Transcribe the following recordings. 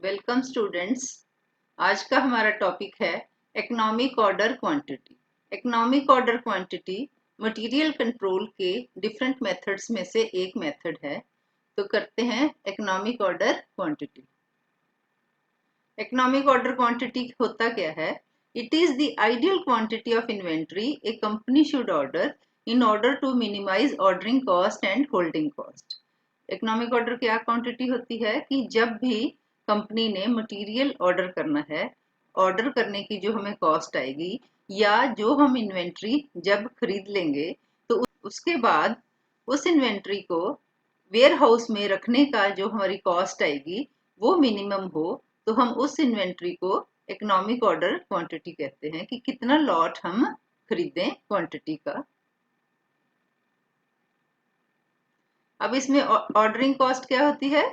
Welcome students. आज का हमारा टॉपिक है economic order quantity. Economic order quantity material control के डिफरेंट मेथड्स में से एक मेथड है। तो करते हैं economic order quantity. Economic order quantity होता क्या है? It is the ideal quantity of inventory a company should order in order to minimise ordering cost and holding cost. Economic order क्या क्वांटिटी होती है कि जब भी कंपनी ने मटेरियल ऑर्डर करना है, ऑर्डर करने की जो हमें कॉस्ट आएगी या जो हम इन्वेंट्री जब खरीद लेंगे, तो उसके बाद उस इन्वेंट्री को वेयर हाउस में रखने का जो हमारी कॉस्ट आएगी वो मिनिमम हो, तो हम उस इन्वेंट्री को इकोनॉमिक ऑर्डर क्वांटिटी कहते हैं कि कितना लॉट हम खरीदें क्वांटिटी का। अब इसमें ऑर्डरिंग कॉस्ट क्या होती है?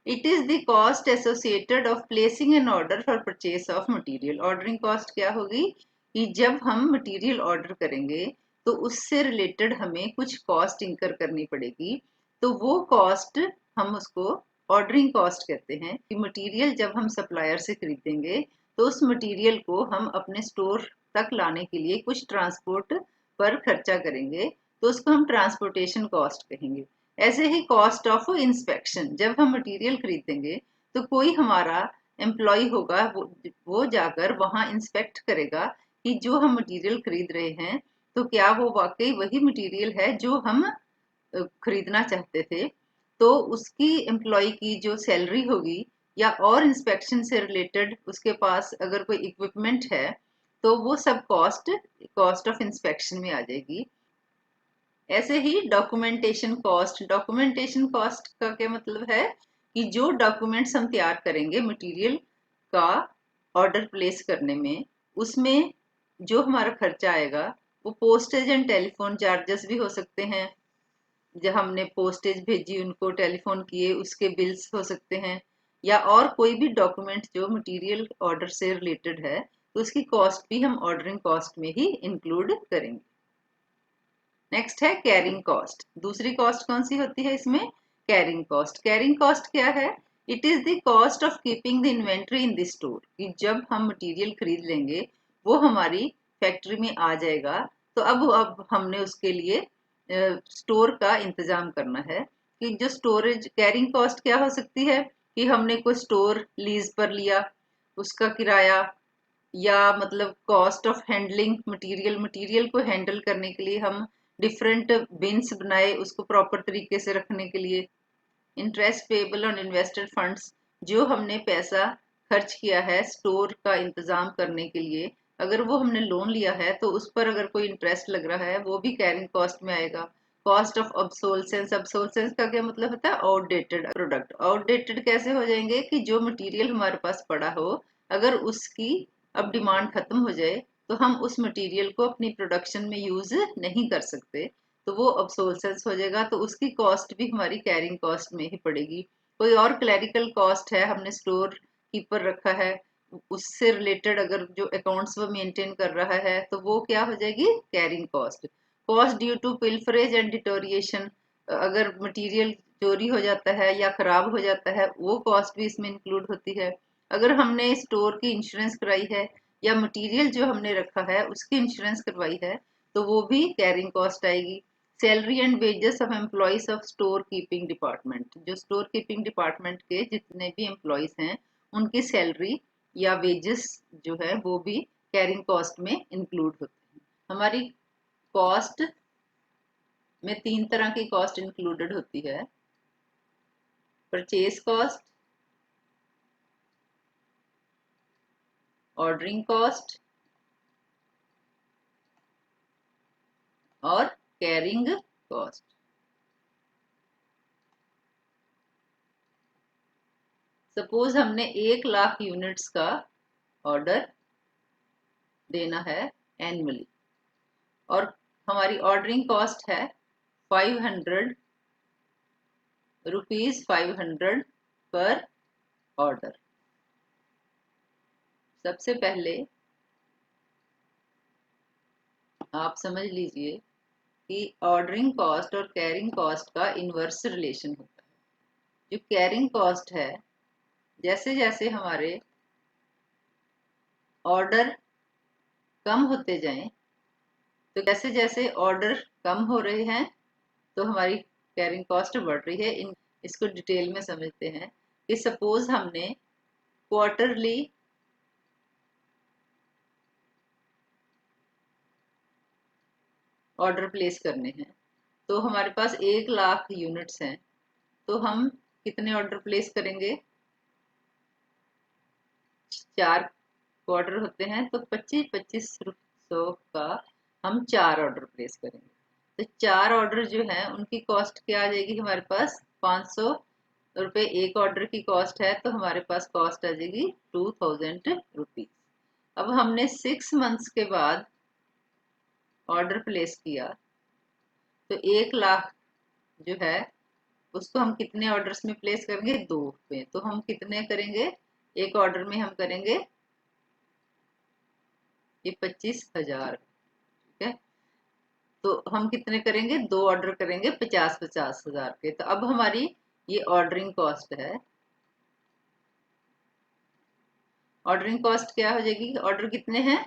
It is the cost associated of placing an order for purchase of material. Ordering cost क्या होगी कि जब हम मटेरियल ऑर्डर करेंगे तो उससे रिलेटेड हमें कुछ कॉस्ट इंकर करनी पड़ेगी, तो वो कॉस्ट हम उसको ऑर्डरिंग कॉस्ट कहते हैं। कि मटेरियल जब हम सप्लायर से खरीदेंगे तो उस मटेरियल को हम अपने स्टोर तक लाने के लिए कुछ ट्रांसपोर्ट पर खर्चा करेंगे, तो उसको हम ट्रांसपोर्टेशन कॉस्ट कहेंगे। ऐसे ही कॉस्ट ऑफ इंस्पेक्शन, जब हम मटेरियल खरीदेंगे तो कोई हमारा एम्प्लॉय होगा, वो जाकर वहां इंस्पेक्ट करेगा कि जो हम मटेरियल खरीद रहे हैं तो क्या वो वाकई वही मटेरियल है जो हम खरीदना चाहते थे। तो उसकी एम्प्लॉय की जो सैलरी होगी या और इंस्पेक्शन से रिलेटेड उसके पास अगर कोई इक्विपमेंट है तो वो सब कॉस्ट कॉस्ट ऑफ इंस्पेक्शन में आ जाएगी। ऐसे ही डॉक्यूमेंटेशन कॉस्ट का क्या मतलब है कि जो डॉक्यूमेंट्स हम तैयार करेंगे मटेरियल का ऑर्डर प्लेस करने में, उसमें जो हमारा खर्चा आएगा वो पोस्टेज एंड टेलीफोन चार्जेस भी हो सकते हैं। जब हमने पोस्टेज भेजी, उनको टेलीफोन किए, उसके बिल्स हो सकते हैं, या और कोई भी डॉक्यूमेंट जो मटेरियल ऑर्डर से रिलेटेड है, तो उसकी कॉस्ट भी हम ऑर्डरिंग कॉस्ट में ही इंक्लूड करेंगे। नेक्स्ट है कैरिंग कॉस्ट। दूसरी कॉस्ट कौन सी होती है इसमें? Carrying cost. कैरिंग कॉस्ट क्या है? It is the cost of keeping the inventory in the store. कि जब हम मटेरियल खरीद लेंगे वो हमारी फैक्ट्री में आ जाएगा, तो अब हमने उसके लिए स्टोर का इंतजाम करना है। कि जो स्टोरेज कैरिंग कॉस्ट क्या हो सकती है कि हमने कोई स्टोर लीज पर लिया, उसका किराया, या मतलब cost of handling material, material को हैंडल करने के लिए हम डिफरेंट बिन्स बनाए उसको प्रॉपर तरीके से रखने के लिए। Interest payable on invested funds, जो हमने पैसा खर्च किया है स्टोर का इंतजाम करने के लिए, अगर वो हमने लोन लिया है तो उस पर अगर कोई इंटरेस्ट लग रहा है वो भी कैरिंग कॉस्ट में आएगा। कॉस्ट ऑफ ऑब्सोलसेंस, ऑब्सोलसेंस का क्या मतलब होता है? Outdated product. आउटडेटेड कैसे हो जाएंगे कि जो मटेरियल हमारे पास पड़ा हो, अगर उसकी अब डिमांड खत्म हो जाए तो हम उस मटेरियल को अपनी प्रोडक्शन में यूज नहीं कर सकते, तो वो ऑब्सोलसेंस हो जाएगा, तो उसकी कॉस्ट भी हमारी कैरिंग कॉस्ट में ही पड़ेगी। कोई और क्लैरिकल कॉस्ट है, हमने स्टोर कीपर रखा है, उससे रिलेटेड अगर जो अकाउंट्स वो मेंटेन कर रहा है तो वो क्या हो जाएगी? Carrying cost. Cost due to pilferage and deterioration, अगर मटेरियल चोरी हो जाता है या खराब हो जाता है वो कॉस्ट भी इसमें इंक्लूड होती है। अगर हमने स्टोर की इंश्योरेंस कराई है या मटेरियल जो हमने रखा है उसकी इंश्योरेंस करवाई है तो वो भी कैरिंग कॉस्ट आएगी। Salary and wages of employees of store keeping department, जो स्टोर कीपिंग डिपार्टमेंट के जितने भी एम्प्लॉयज हैं उनकी सैलरी या वेजेस जो है वो भी कैरिंग कॉस्ट में इंक्लूड होते हैं। हमारी कॉस्ट में तीन तरह की कॉस्ट इंक्लूडेड होती है: परचेज कॉस्ट, ऑर्डरिंग कॉस्ट और कैरिंग कॉस्ट। सपोज हमने 1 लाख यूनिट्स का ऑर्डर देना है एनुअली, और हमारी ऑर्डरिंग कॉस्ट है 500 रुपीज, 500 पर ऑर्डर। सबसे पहले आप समझ लीजिए कि ऑर्डरिंग कॉस्ट और कैरिंग कॉस्ट का इन्वर्स रिलेशन होता है। जो कैरिंग कॉस्ट है जैसे जैसे हमारे ऑर्डर कम होते जाएं, तो जैसे जैसे ऑर्डर कम हो रहे हैं तो हमारी कैरिंग कॉस्ट बढ़ रही है। इसको डिटेल में समझते हैं कि सपोज हमने क्वार्टरली ऑर्डर प्लेस करने हैं, तो हमारे पास 1 लाख यूनिट्स हैं, तो हम कितने ऑर्डर प्लेस करेंगे? 4 क्वार्टर होते हैं, तो 25-25 सौ का हम 4 ऑर्डर प्लेस करेंगे। तो 4 ऑर्डर जो है उनकी कॉस्ट क्या आ जाएगी हमारे पास? 500 रुपये एक ऑर्डर की कॉस्ट है, तो हमारे पास कॉस्ट आ जाएगी 2000 रुपीज। अब हमने 6 मंथ्स के बाद ऑर्डर प्लेस किया, तो 1 लाख जो है उसको हम कितने ऑर्डर्स में प्लेस करेंगे? 2 में। तो हम कितने करेंगे? एक ऑर्डर में हम करेंगे ये 25,000। ठीक है, तो हम कितने करेंगे? 2 ऑर्डर करेंगे 50-50 हजार के। तो अब हमारी ये ऑर्डरिंग कॉस्ट है। ऑर्डरिंग कॉस्ट क्या हो जाएगी? ऑर्डर कितने हैं?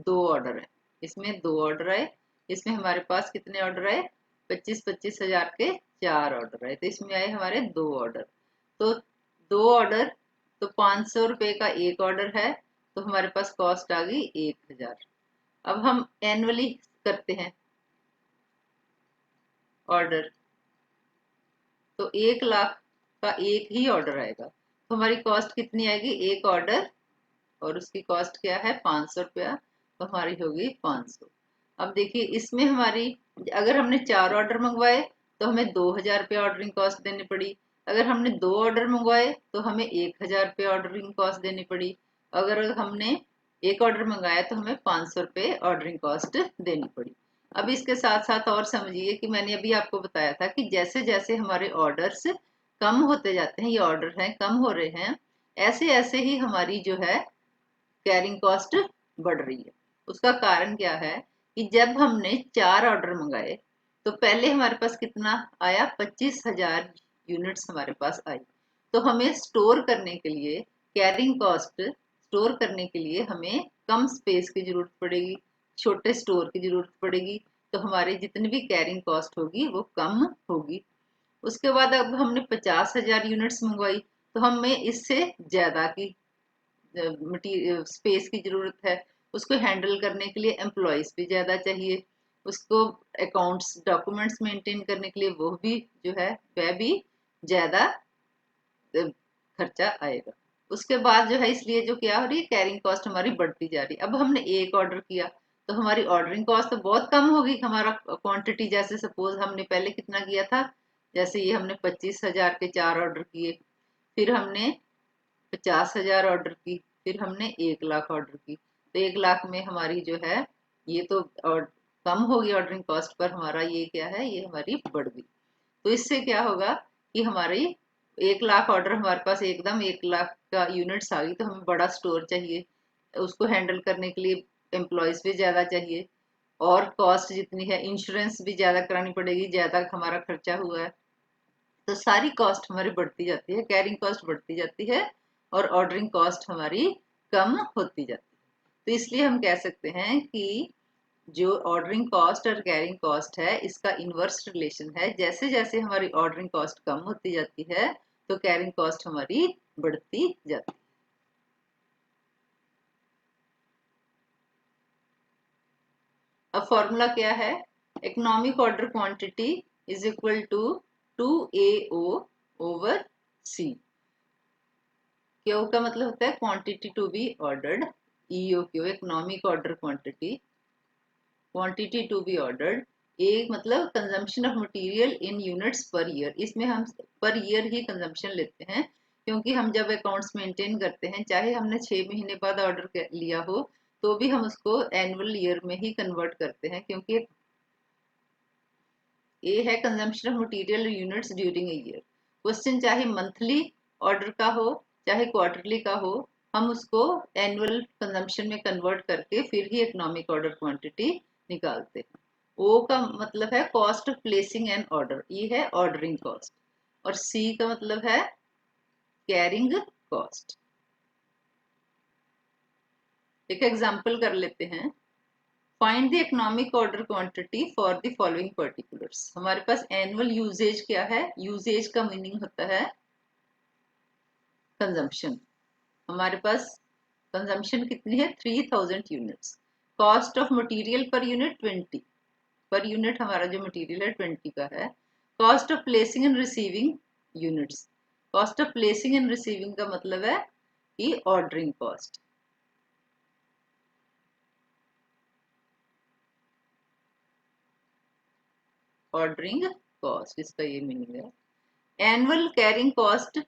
2 ऑर्डर है, इसमें 2 ऑर्डर आए, इसमें हमारे पास कितने ऑर्डर आए? 25-25 हजार के 4 ऑर्डर आए, तो इसमें आए हमारे 2 ऑर्डर। तो 2 ऑर्डर, तो 500 रुपये का एक ऑर्डर है, तो हमारे पास कॉस्ट आ गई 1000। अब हम एनुअली करते हैं ऑर्डर, तो 1 लाख का एक ही ऑर्डर आएगा, तो हमारी कॉस्ट कितनी आएगी? एक ऑर्डर और उसकी कॉस्ट क्या है? 500 रुपया, तो हमारी होगी 500। अब देखिए इसमें हमारी, अगर हमने 4 ऑर्डर मंगवाए तो हमें 2000 रुपया ऑर्डरिंग कॉस्ट देनी पड़ी। अगर हमने 2 ऑर्डर मंगवाए तो हमें 1000 रुपया ऑर्डरिंग कॉस्ट देनी पड़ी। अगर हमने एक ऑर्डर मंगाया तो हमें 500 रुपये ऑर्डरिंग कॉस्ट देनी पड़ी। अब इसके साथ साथ और समझिए कि मैंने अभी आपको बताया था कि जैसे जैसे हमारे ऑर्डर्स कम होते जाते हैं, ये ऑर्डर हैं कम हो रहे हैं, ऐसे ऐसे ही हमारी जो है कैरिंग कॉस्ट बढ़ रही है। उसका कारण क्या है कि जब हमने 4 ऑर्डर मंगाए तो पहले हमारे पास कितना आया? 25,000 यूनिट्स हमारे पास आई। तो हमें स्टोर करने के लिए कैरिंग कॉस्ट, स्टोर करने के लिए हमें कम स्पेस की जरूरत पड़ेगी, छोटे स्टोर की जरूरत पड़ेगी, तो हमारी जितनी भी कैरिंग कॉस्ट होगी वो कम होगी। उसके बाद अब हमने 50,000 यूनिट्स मंगवाई, तो हमें इससे ज्यादा की मटीरियल स्पेस की जरूरत है। उसको हैंडल करने के लिए एम्प्लॉयज भी ज्यादा चाहिए, उसको अकाउंट्स डॉक्यूमेंट्स मेंटेन करने के लिए वो भी जो है वह भी ज्यादा खर्चा आएगा। उसके बाद जो है इसलिए जो क्या हो रही है, कैरिंग कॉस्ट हमारी बढ़ती जा रही है। अब हमने एक ऑर्डर किया तो हमारी ऑर्डरिंग कॉस्ट तो बहुत कम होगी। हमारा क्वांटिटी, जैसे सपोज हमने पहले कितना किया था, जैसे ये हमने 25,000 के 4 ऑर्डर किए, फिर हमने 50,000 ऑर्डर की, फिर हमने 1 लाख ऑर्डर की, तो 1 लाख में हमारी जो है ये तो और कम होगी ऑर्डरिंग कॉस्ट, पर हमारा ये क्या है, ये हमारी बढ़ गई। तो इससे क्या होगा कि हमारी 1 लाख ऑर्डर हमारे पास एकदम 1 लाख का यूनिट्स आ गई, तो हमें बड़ा स्टोर चाहिए, उसको हैंडल करने के लिए एम्प्लॉयज भी ज्यादा चाहिए, और कॉस्ट जितनी है, इंश्योरेंस भी ज्यादा करानी पड़ेगी, ज्यादा हमारा खर्चा हुआ है, तो सारी कॉस्ट हमारी बढ़ती जाती है, कैरिंग कॉस्ट बढ़ती जाती है और ऑर्डरिंग कॉस्ट हमारी कम होती जाती है। तो इसलिए हम कह सकते हैं कि जो ऑर्डरिंग कॉस्ट और कैरिंग कॉस्ट है, इसका इनवर्स रिलेशन है। जैसे जैसे हमारी ऑर्डरिंग कॉस्ट कम होती जाती है तो कैरिंग कॉस्ट हमारी बढ़ती जाती है। अब फॉर्मूला क्या है? Economic order quantity is equal to 2AO over C। Q का मतलब होता है quantity to be ordered, E O Q economic order quantity, quantity to be ordered, A मतलब consumption of material in units per year. इसमें हम per year ही consumption लेते हैं, क्योंकि हम जब अकाउंट्स मेंटेन करते हैं, चाहे हमने 6 महीने बाद ऑर्डर लिया हो, तो भी हम उसको एनुअल ईयर में ही कन्वर्ट करते हैं, क्योंकि ए है consumption of material units during a year. Question चाहे मंथली ऑर्डर का हो चाहे क्वार्टरली का हो, हम उसको एनुअल कंजम्पशन में कन्वर्ट करके फिर ही इकोनॉमिक ऑर्डर क्वांटिटी निकालते हैं। ओ का मतलब है cost of placing an order, ये है ऑर्डरिंग कॉस्ट, और सी का मतलब है कैरिंग कॉस्ट। एक एग्जांपल कर लेते हैं। Find the economic order quantity for the following particulars. हमारे पास एनुअल यूजेज क्या है? यूजेज का मीनिंग होता है कंजम्पशन। हमारे पास कंजम्पशन कितनी है? 3000 units. Cost of material per unit 20, per unit हमारा जो मटेरियल है 20 का है। Cost of placing and receiving units. Cost of placing and receiving का मतलब है कि ऑर्डरिंग कॉस्ट। ऑर्डरिंग कॉस्ट इसका ये मीनिंग है। Annual carrying cost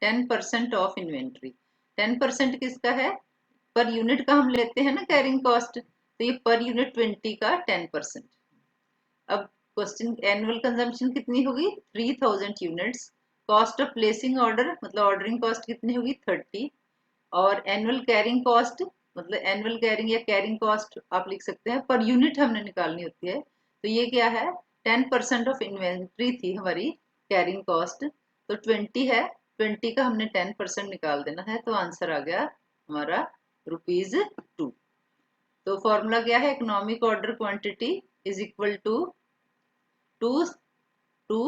10% of inventory. 10% किसका है? पर यूनिट का हम लेते हैं ना कैरिंग कॉस्ट, तो ये पर यूनिट 20 का 10%। अब क्वेश्चन, एनुअल कंजम्पशन कितनी होगी? 3000 units. Cost of placing order मतलब ऑर्डरिंग कॉस्ट कितनी होगी? 30। और एनुअल कैरिंग कॉस्ट मतलब एनुअल कैरिंग या कैरिंग कॉस्ट आप लिख सकते हैं, पर यूनिट हमने निकालनी होती है। तो ये क्या है? 10% ऑफ इन्वेंट्री थी हमारी कैरिंग कॉस्ट, तो 20 है, 20 का हमने 10% निकाल देना है, तो आंसर आ गया हमारा ₹2। तो फॉर्मूला क्या है? Economic order quantity is equal to 2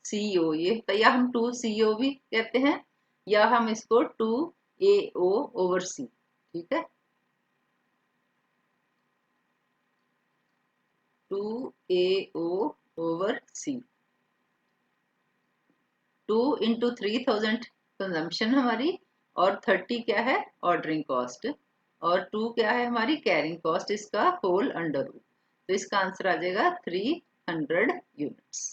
CO, ये या हम 2 CO भी कहते हैं, या हम इसको 2 AO ओवर C, ठीक है। 2 AO over C। 2 into 3000 consumption हमारी, और 30 क्या है? ऑर्डरिंग कॉस्ट, और 2 क्या है? हमारी कैरिंग कॉस्ट, इसका होल अंडर रूट। तो इसका आंसर आ जाएगा 300 units.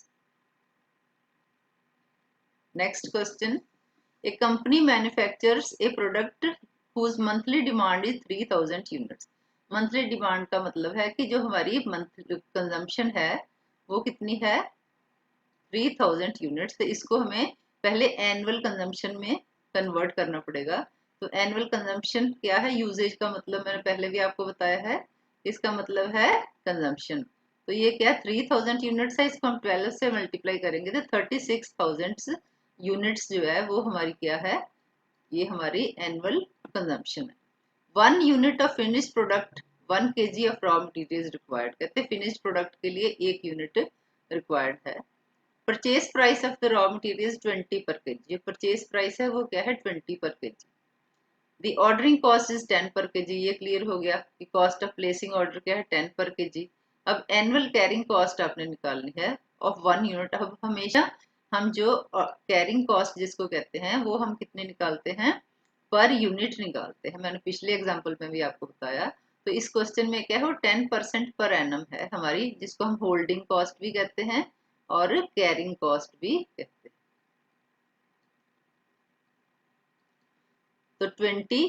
Next question, a company manufactures a product whose monthly demand is 3000 units. Monthly demand का मतलब है कि जो हमारी मंथली कंजम्पशन है वो कितनी है? 3000 यूनिट्स। तो इसको हमें पहले एनुअल कंजम्पशन में कन्वर्ट करना पड़ेगा। तो एनुअल कंजम्पशन क्या है? यूजेज का मतलब मैंने पहले भी आपको बताया है, इसका मतलब है कंजम्पशन। तो ये क्या 3000 यूनिट्स है, इसको हम 12 से मल्टीप्लाई करेंगे तो 36,000 यूनिट्स जो है वो हमारी क्या है? ये हमारी एनुअल कंजम्पशन है। 1 unit of finish product 1 kg of raw material required. कहते हैं फिनिश प्रोडक्ट के लिए 1 यूनिट रिक्वायर्ड है। Purchase price of the raw material 20 पर केजी। जो परचेज प्राइस है वो क्या है? 20 पर KG. The ordering cost is 10 पर केजी। ये क्लियर हो गया कि कॉस्ट ऑफ प्लेसिंग ऑर्डर क्या है? 10 पर केजी। अब एनुअल कैरिंग कॉस्ट आपने निकालनी है ऑफ 1 यूनिट। अब हमेशा हम जो कैरिंग कॉस्ट जिसको कहते हैं वो हम कितने निकालते हैं? पर यूनिट निकालते हैं। मैंने पिछले एग्जाम्पल में भी आपको बताया। तो इस क्वेश्चन में क्या है? वो 10% पर एनम है हमारी, जिसको हम होल्डिंग कॉस्ट भी कहते हैं और कैरिंग कॉस्ट भी कहते हैं। तो 20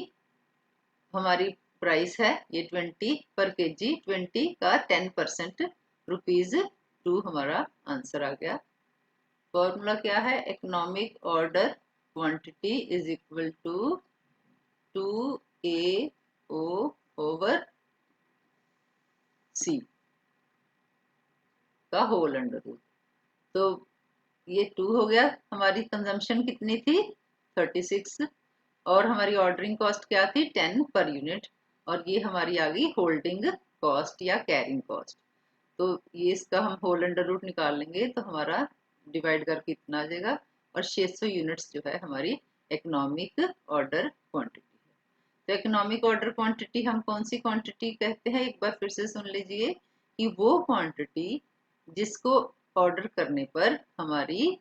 हमारी प्राइस है, ये 20 पर केजी, 20 का 10% ₹2 हमारा आंसर आ गया। फॉर्मूला क्या है? Economic order quantity is equal to 2 AO over C का होल अंडर रूट। तो ये 2 हो गया। हमारी कंजम्पशन कितनी थी? 36, और हमारी ऑर्डरिंग कॉस्ट क्या थी? 10 पर यूनिट, और ये हमारी आ गई होल्डिंग कॉस्ट या कैरिंग कॉस्ट। तो ये इसका हम होल अंडर रूट निकाल लेंगे तो हमारा डिवाइड करके इतना आ जाएगा, और 600 यूनिट्स जो है हमारी इकोनॉमिक ऑर्डर क्वांटिटी है। तो इकोनॉमिक ऑर्डर क्वांटिटी हम कौन सी क्वांटिटी कहते हैं? एक बार फिर से सुन लीजिए कि वो क्वांटिटी जिसको ऑर्डर करने पर हमारी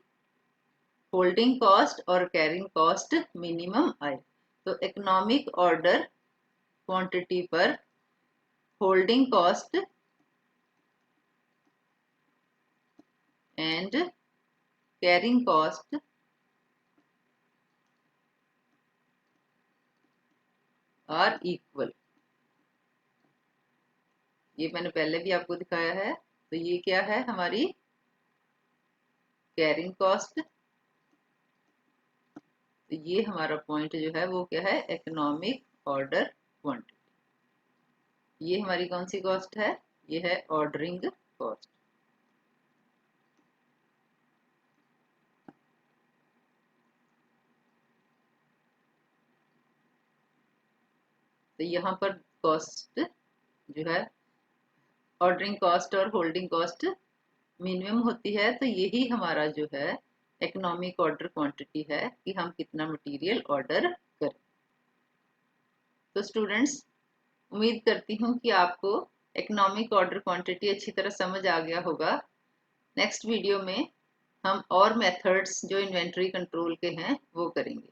होल्डिंग कॉस्ट और कैरिंग कॉस्ट मिनिमम आए। तो इकोनॉमिक ऑर्डर क्वांटिटी पर holding cost and carrying cost are equal. ये मैंने पहले भी आपको दिखाया है। तो ये क्या है? हमारी कैरिंग कॉस्ट। तो ये हमारा पॉइंट जो है वो क्या है? Economic order quantity. ये हमारी कौन सी कॉस्ट है? ये है ऑर्डरिंग कॉस्ट। तो यहाँ पर कॉस्ट जो है, ऑर्डरिंग कॉस्ट और होल्डिंग कॉस्ट मिनिमम होती है, तो यही हमारा जो है इकोनॉमिक ऑर्डर क्वांटिटी है कि हम कितना मटेरियल ऑर्डर करें। तो स्टूडेंट्स, उम्मीद करती हूँ कि आपको इकोनॉमिक ऑर्डर क्वांटिटी अच्छी तरह समझ आ गया होगा। नेक्स्ट वीडियो में हम और मेथड्स जो इन्वेंट्री कंट्रोल के हैं वो करेंगे।